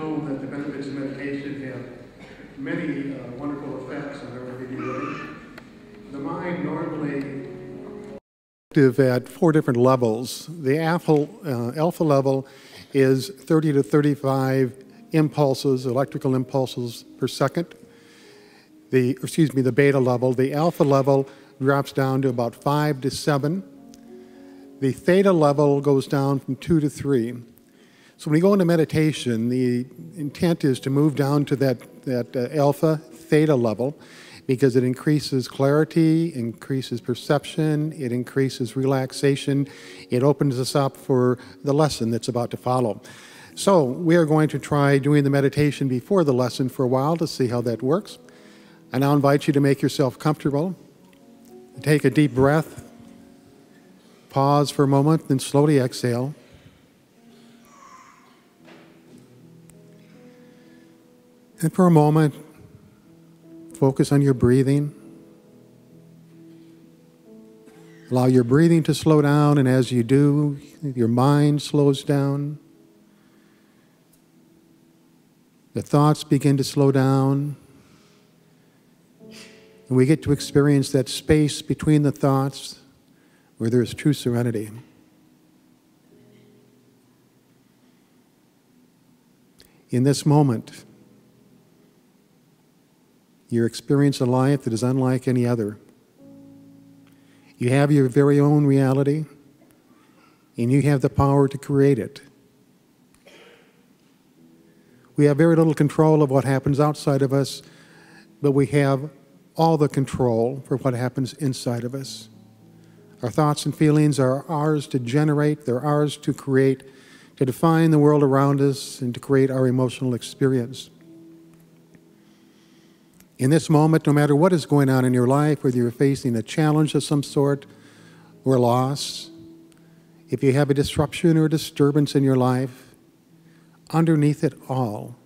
shown that the benefits of meditation have many wonderful effects on our everyday living. The mind normally at 4 different levels. The alpha level is 30 to 35 impulses, electrical impulses per second. The beta level. The alpha level drops down to about 5 to 7. The theta level goes down from 2 to 3. So when you go into meditation, the intent is to move down to that alpha theta level, because it increases clarity, increases perception, it increases relaxation, it opens us up for the lesson that's about to follow. So we are going to try doing the meditation before the lesson for a while to see how that works. I now invite you to make yourself comfortable. Take a deep breath, pause for a moment, then slowly exhale. And for a moment, focus on your breathing. Allow your breathing to slow down, and as you do, your mind slows down. The thoughts begin to slow down. And we get to experience that space between the thoughts where there is true serenity. In this moment, you experience a life that is unlike any other. You have your very own reality, and you have the power to create it. We have very little control of what happens outside of us, but we have all the control for what happens inside of us. Our thoughts and feelings are ours to generate, they're ours to create, to define the world around us, and to create our emotional experience. In this moment, no matter what is going on in your life, whether you're facing a challenge of some sort or loss, if you have a disruption or a disturbance in your life, underneath it all,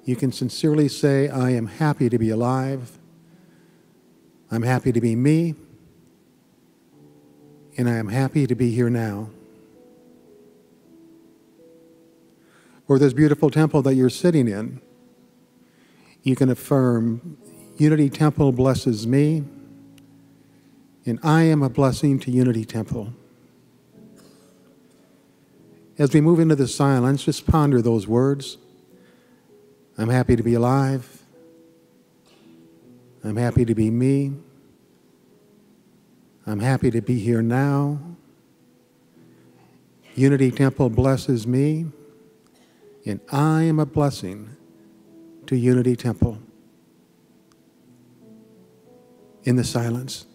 you can sincerely say, I am happy to be alive, I'm happy to be me, and I am happy to be here now. Or this beautiful temple that you're sitting in, you can affirm, Unity Temple blesses me, and I am a blessing to Unity Temple. As we move into the silence, just ponder those words. I'm happy to be alive. I'm happy to be me. I'm happy to be here now. Unity Temple blesses me, and I am a blessing to Unity Temple. In the silence.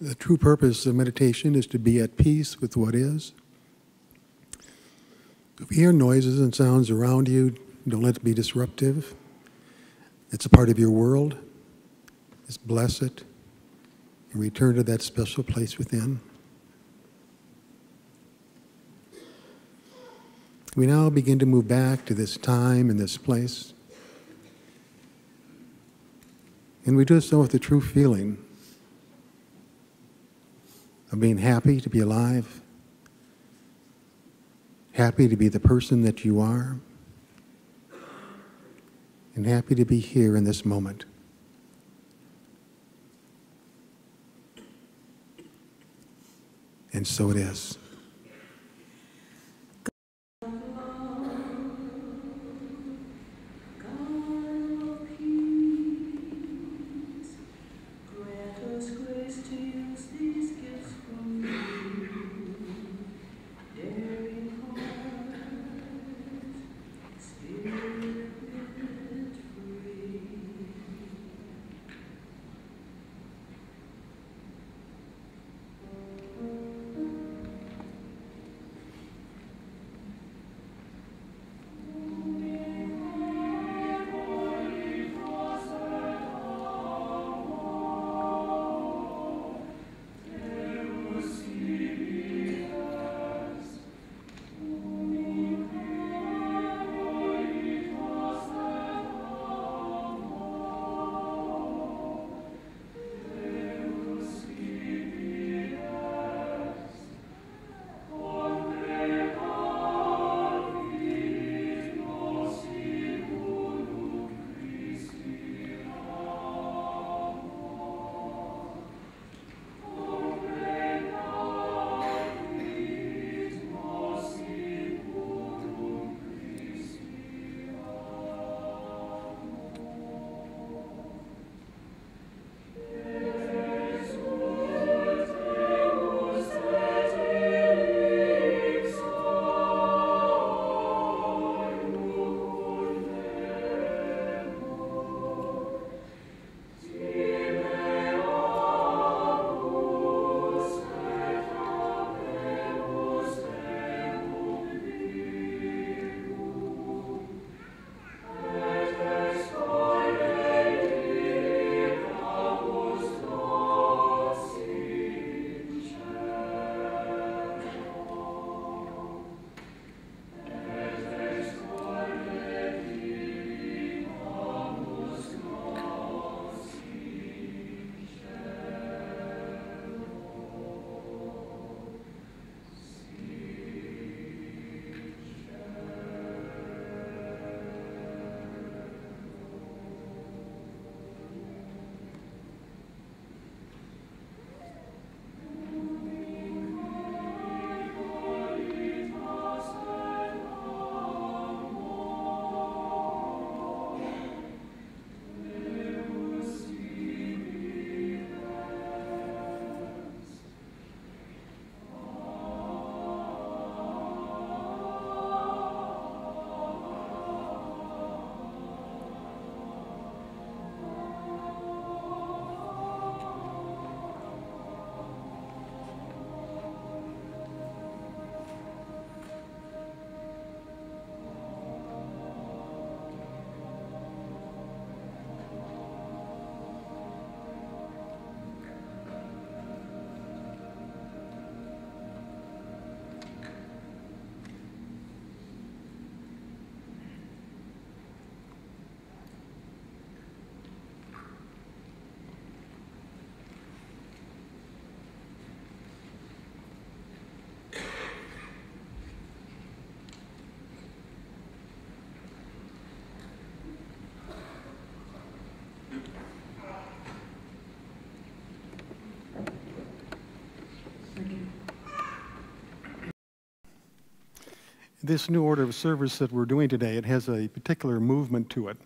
The true purpose of meditation is to be at peace with what is. If you hear noises and sounds around you, don't let it be disruptive. It's a part of your world. Just bless it and return to that special place within. We now begin to move back to this time and this place. And we do so with the true feeling of being happy to be alive, happy to be the person that you are, and happy to be here in this moment. And so it is. This new order of service that we're doing today, it has a particular movement to it,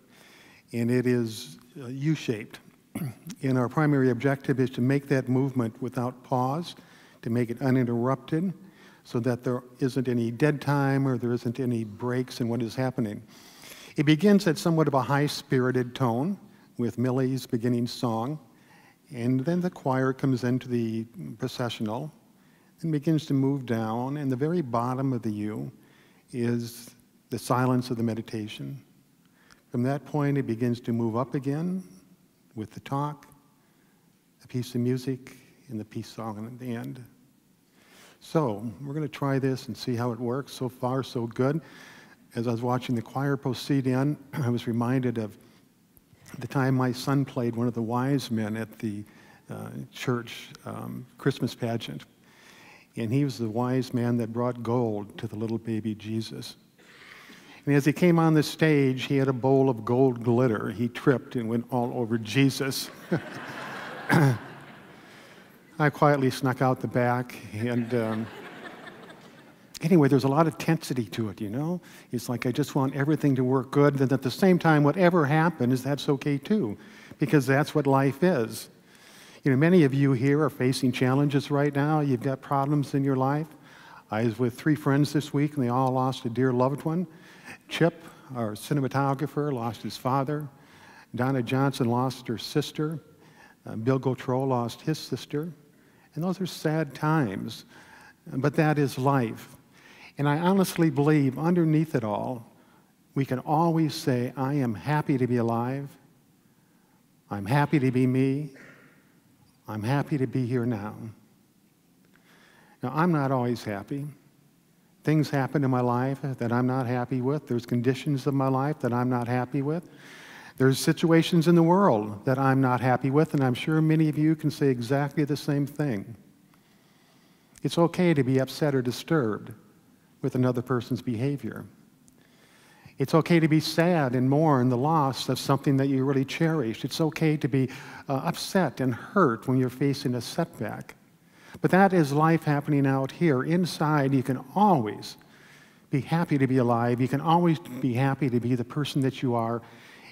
and it is U-shaped. And our primary objective is to make that movement without pause, to make it uninterrupted, so that there isn't any dead time or there isn't any breaks in what is happening. It begins at somewhat of a high-spirited tone with Millie's beginning song, And then the choir comes into the processional and begins to move down, and the very bottom of the U is the silence of the meditation. From that point, it begins to move up again with the talk, a piece of music, and the peace song at the end. So we're going to try this and see how it works. So far, so good. As I was watching the choir proceed in, I was reminded of the time my son played one of the wise men at the church Christmas pageant. And he was the wise man that brought gold to the little baby Jesus. And as he came on the stage, he had a bowl of gold glitter. He tripped and went all over Jesus. I quietly snuck out the back, and anyway, there's a lot of tensity to it, you know? It's like I just want everything to work good, and at the same time, whatever happens, that's okay too, because that's what life is. You know, many of you here are facing challenges right now. You've got problems in your life. I was with 3 friends this week, and they all lost a dear loved one. Chip, our cinematographer, lost his father. Donna Johnson lost her sister. Bill Gautreaux lost his sister. And those are sad times, but that is life. And I honestly believe underneath it all, we can always say, I am happy to be alive. I'm happy to be me. I'm happy to be here now. Now, I'm not always happy. Things happen in my life that I'm not happy with. There's conditions of my life that I'm not happy with. There's situations in the world that I'm not happy with, and I'm sure many of you can say exactly the same thing. It's okay to be upset or disturbed with another person's behavior. It's okay to be sad and mourn the loss of something that you really cherished. It's okay to be upset and hurt when you're facing a setback. But that is life happening out here. Inside, you can always be happy to be alive. You can always be happy to be the person that you are.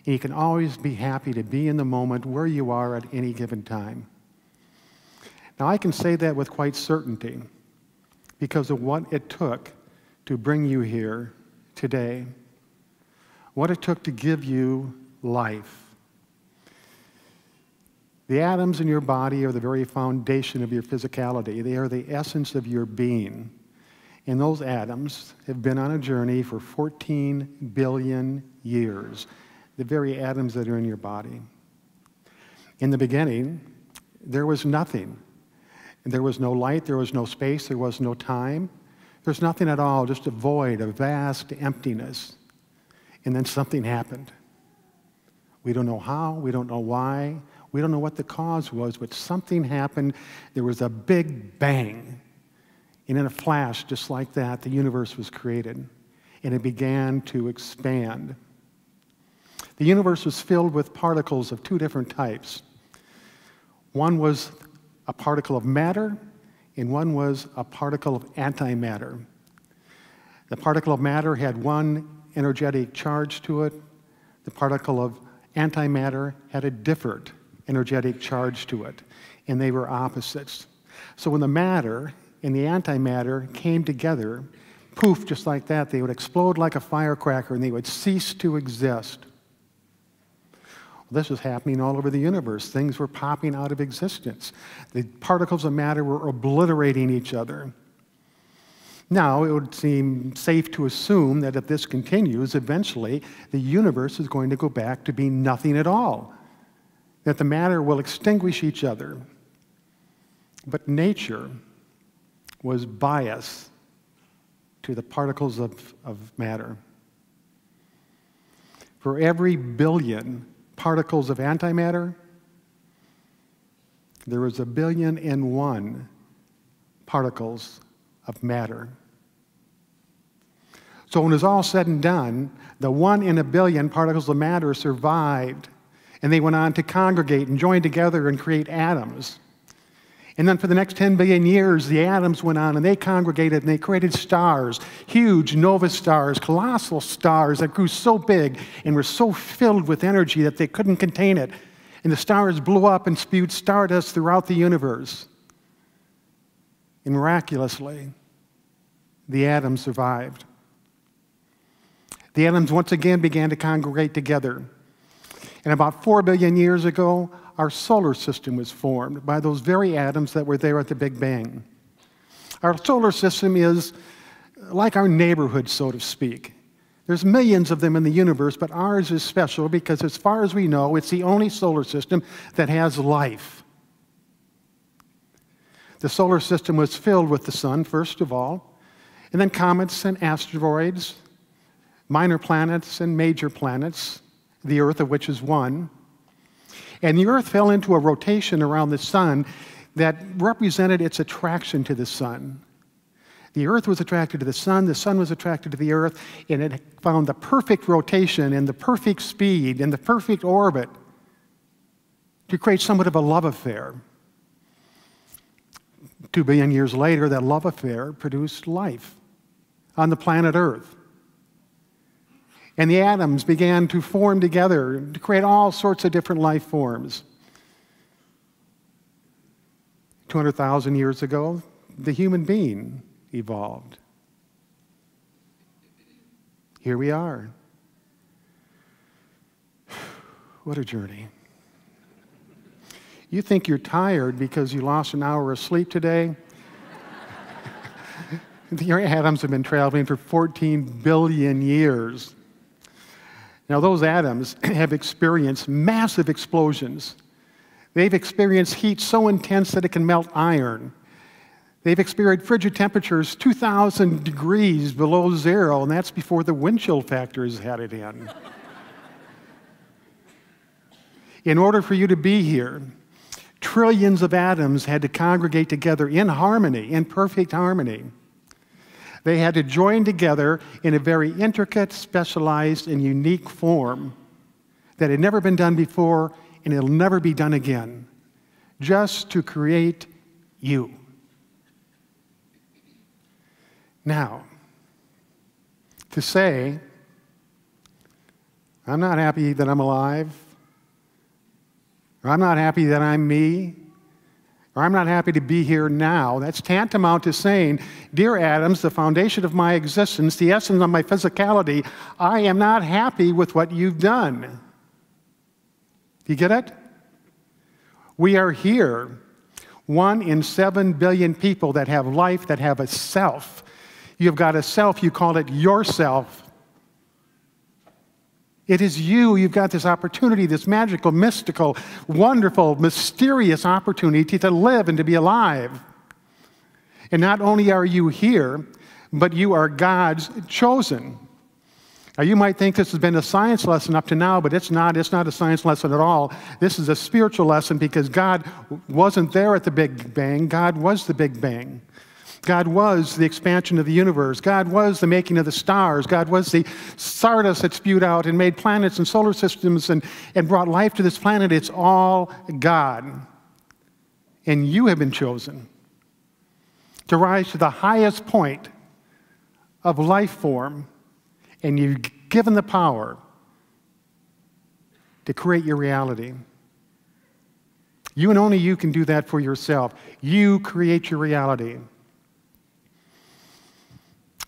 And you can always be happy to be in the moment where you are at any given time. Now, I can say that with quite certainty because of what it took to bring you here today, what it took to give you life. The atoms in your body are the very foundation of your physicality. They are the essence of your being. And those atoms have been on a journey for 14 billion years. The very atoms that are in your body. In the beginning, there was nothing. There was no light, there was no space, there was no time. There's nothing at all, just a void, a vast emptiness. And then something happened. We don't know how, we don't know why, we don't know what the cause was, but something happened. There was a big bang. And in a flash, just like that, the universe was created. And it began to expand. The universe was filled with particles of 2 different types. One was a particle of matter, and one was a particle of antimatter. The particle of matter had one energetic charge to it. The particle of antimatter had a different energetic charge to it, and they were opposites. So when the matter and the antimatter came together, poof, just like that, they would explode like a firecracker, and they would cease to exist. This was happening all over the universe. Things were popping out of existence. The particles of matter were obliterating each other. Now, it would seem safe to assume that if this continues, eventually the universe is going to go back to being nothing at all, that the matter will extinguish each other. But nature was biased to the particles of matter. For every billion particles of antimatter, there was 1,000,000,001 particles of matter. So when it was all said and done, the 1 in a billion particles of matter survived, and they went on to congregate and join together and create atoms. And then for the next 10 billion years, the atoms went on and they congregated and they created stars, huge nova stars, colossal stars that grew so big and were so filled with energy that they couldn't contain it. And the stars blew up and spewed stardust throughout the universe. And miraculously, the atoms survived. The atoms once again began to congregate together. And about 4 billion years ago, our solar system was formed, by those very atoms that were there at the Big Bang. Our solar system is like our neighborhood, so to speak. There's millions of them in the universe, but ours is special because as far as we know, it's the only solar system that has life. The solar system was filled with the sun, first of all, and then comets and asteroids, minor planets and major planets, the Earth of which is one. And the Earth fell into a rotation around the sun that represented its attraction to the sun. The Earth was attracted to the sun was attracted to the Earth, and it found the perfect rotation and the perfect speed and the perfect orbit to create somewhat of a love affair. 2 billion years later, that love affair produced life on the planet Earth. And the atoms began to form together to create all sorts of different life forms. 200,000 years ago, the human being evolved. Here we are. What a journey. You think you're tired because you lost an hour of sleep today? Your atoms have been traveling for 14 billion years. Now, those atoms have experienced massive explosions. They've experienced heat so intense that it can melt iron. They've experienced frigid temperatures 2,000 degrees below zero, and that's before the wind chill factor has had it in. In order for you to be here, trillions of atoms had to congregate together in harmony, in perfect harmony. They had to join together in a very intricate, specialized, and unique form that had never been done before, and it'll never be done again, just to create you. Now, to say, I'm not happy that I'm alive, or I'm not happy that I'm me, or I'm not happy to be here now, that's tantamount to saying, dear atoms, the foundation of my existence, the essence of my physicality, I am not happy with what you've done. Do you get it? We are here, 1 in 7 billion people that have life, that have a self. You've got a self, you call it yourself. It is you. You've got this opportunity, this magical, mystical, wonderful, mysterious opportunity to live and to be alive. And not only are you here, but you are God's chosen. Now, you might think this has been a science lesson up to now, but it's not. It's not a science lesson at all. This is a spiritual lesson because God wasn't there at the Big Bang. God was the Big Bang. God was the expansion of the universe. God was the making of the stars. God was the stardust that spewed out and made planets and solar systems and brought life to this planet. It's all God. And you have been chosen to rise to the highest point of life form, and you've given the power to create your reality. You and only you can do that for yourself. You create your reality.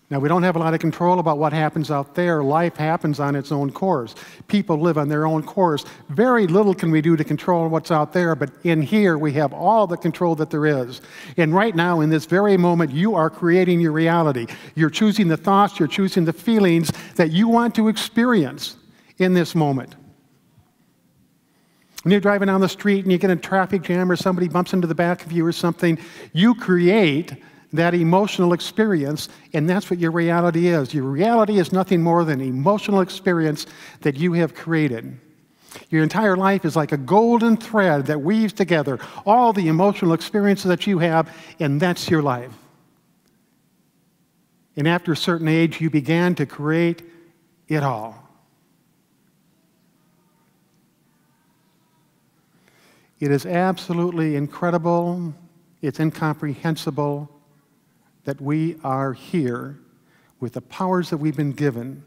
Now, we don't have a lot of control about what happens out there. Life happens on its own course. People live on their own course. Very little can we do to control what's out there, but in here we have all the control that there is. And right now, in this very moment, you are creating your reality. You're choosing the thoughts, you're choosing the feelings that you want to experience in this moment. When you're driving down the street and you get in a traffic jam or somebody bumps into the back of you or something, you create that emotional experience, and that's what your reality is. Your reality is nothing more than an emotional experience that you have created. Your entire life is like a golden thread that weaves together all the emotional experiences that you have, and that's your life. And after a certain age, you began to create it all. It is absolutely incredible, it's incomprehensible, that we are here with the powers that we've been given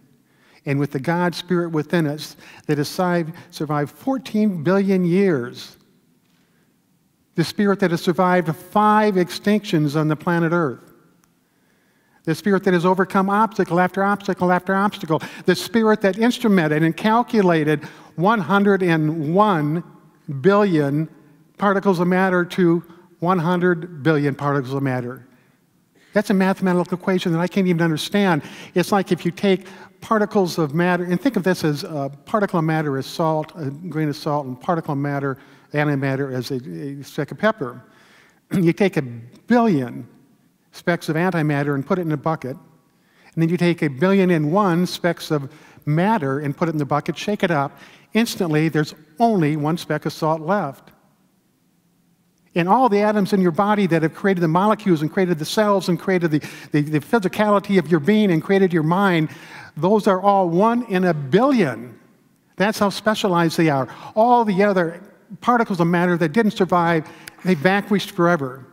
and with the God Spirit within us that has survived 14 billion years. The Spirit that has survived 5 extinctions on the planet Earth. The Spirit that has overcome obstacle after obstacle after obstacle. The Spirit that instrumented and calculated 101 billion particles of matter to 100 billion particles of matter. That's a mathematical equation that I can't even understand. It's like if you take particles of matter, and think of this as a particle of matter as salt, a grain of salt, and particle of matter, antimatter, as a speck of pepper. You take a billion specks of antimatter and put it in a bucket, and then you take 1,000,001 specks of matter and put it in the bucket, shake it up. Instantly, there's only one speck of salt left. And all the atoms in your body that have created the molecules and created the cells and created the physicality of your being and created your mind, those are all 1 in a billion. That's how specialized they are. All the other particles of matter that didn't survive, they vanquished forever.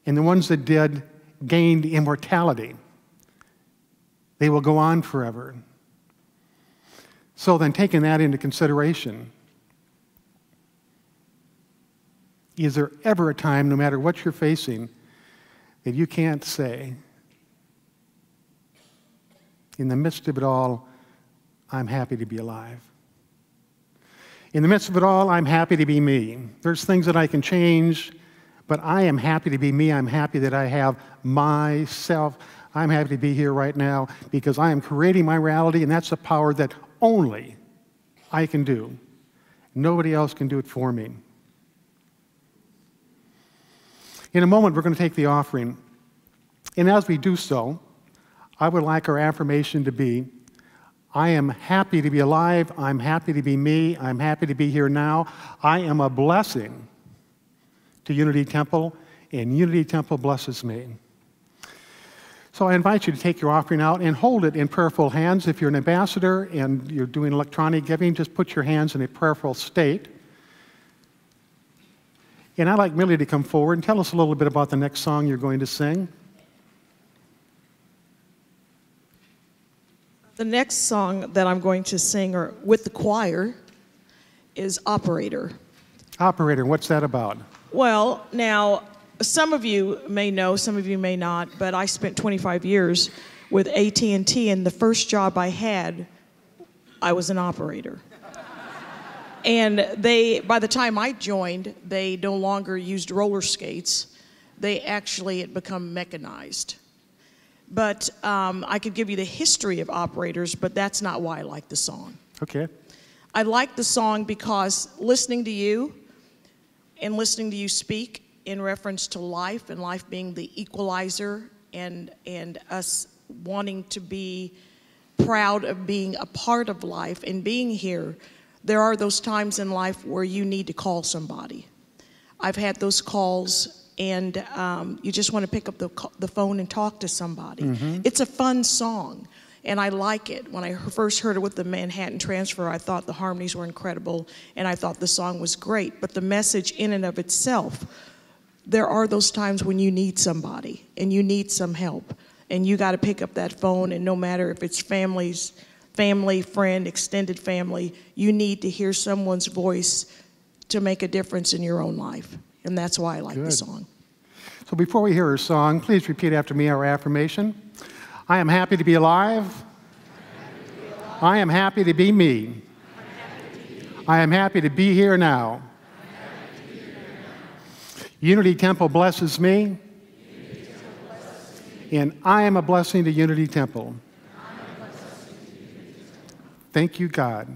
And the ones that did gained immortality. They will go on forever. So then, taking that into consideration, is there ever a time, no matter what you're facing, that you can't say, in the midst of it all, I'm happy to be alive? In the midst of it all, I'm happy to be me. There's things that I can change, but I am happy to be me. I'm happy that I have myself. I'm happy to be here right now because I am creating my reality, and that's a power that only I can do. Nobody else can do it for me. In a moment, we're going to take the offering. And as we do so, I would like our affirmation to be, I am happy to be alive. I'm happy to be me. I'm happy to be here now. I am a blessing to Unity Temple, and Unity Temple blesses me. So I invite you to take your offering out and hold it in prayerful hands. If you're an ambassador and you're doing electronic giving, just put your hands in a prayerful state. And I'd like Millie to come forward and tell us a little bit about the next song you're going to sing. The next song that I'm going to sing with the choir is Operator. Operator, what's that about? Well, now, some of you may know, some of you may not, but I spent 25 years with AT&T, and the first job I had, I was an operator. And by the time I joined, they no longer used roller skates. They actually had become mechanized. But I could give you the history of operators, but that's not why I like the song. Okay. I like the song because listening to you and listening to you speak in reference to life and life being the equalizer and us wanting to be proud of being a part of life and being here, there are those times in life where you need to call somebody. I've had those calls, and you just want to pick up the phone and talk to somebody. Mm-hmm. It's a fun song, and I like it. When I first heard it with the Manhattan Transfer, I thought the harmonies were incredible, and I thought the song was great. But the message in and of itself, there are those times when you need somebody, and you need some help, and you got to pick up that phone, and no matter if it's family, friend, extended family, you need to hear someone's voice to make a difference in your own life. And that's why I like the song. So before we hear her song, please repeat after me our affirmation. I am happy to be alive. I am happy to be me. I am happy to be here now. Unity Temple blesses me. And I am a blessing to Unity Temple. Thank you, God.